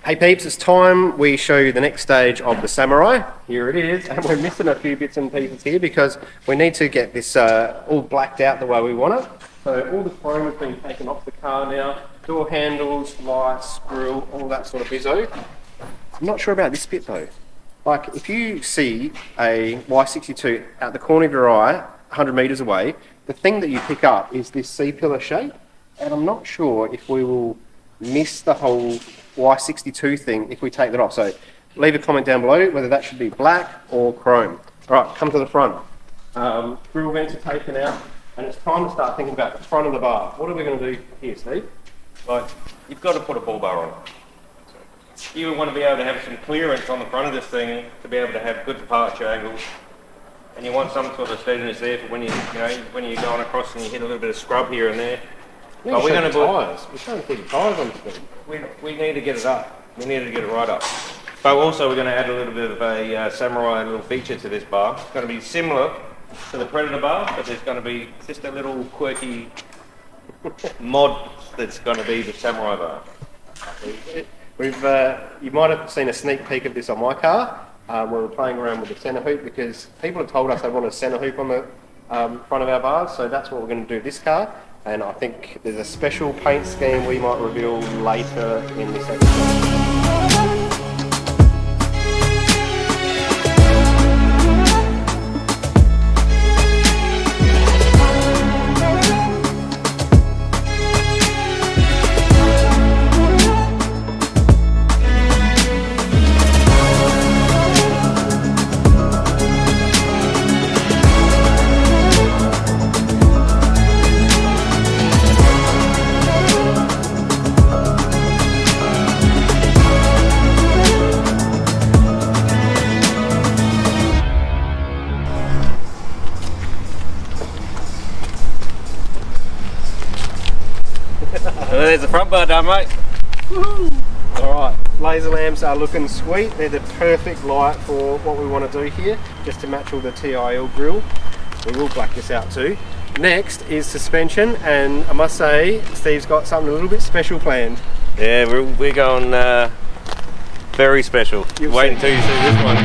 Hey peeps, it's time we show you the next stage of the Samurai. Here it is, and we're missing a few bits and pieces here because we need to get this all blacked out the way we want it. So all the chrome has been taken off the car now, door handles, lights, grille, all that sort of bizzo. I'm not sure about this bit though. Like if you see a Y62 out the corner of your eye, 100 metres away, the thing that you pick up is this C-pillar shape, and I'm not sure if we will miss the whole Y62 thing if we take that off. So leave a comment down below whether that should be black or chrome. All right, come to the front. Grill vents are taken out, and it's time to start thinking about the front of the bar. What are we going to do here, Steve? Like, you've got to put a bull bar on. You want to be able to have some clearance on the front of this thing to be able to have good departure angles, and you want some sort of steadiness there for when when you're going across and you hit a little bit of scrub here and there. Yeah, we're going to tyres. We're trying to put the tyres on the thing. We need to get it up. We need to get it right up. But also we're going to add a little bit of a Samurai little feature to this bar. It's going to be similar to the Predator bar, but there's going to be just a little quirky mod that's going to be the Samurai bar. You might have seen a sneak peek of this on my car where we're playing around with the centre hoop because people have told us they want a centre hoop on the front of our bars, so that's what we're going to do this car. And I think there's a special paint scheme we might reveal later in this episode. There's the front bar done, mate. Alright, laser lamps are looking sweet. They're the perfect light for what we want to do here, just to match all the TIL grill. We will black this out too. Next is suspension, and I must say, Steve's got something a little bit special planned. Yeah, we're going very special. Wait until you see this one.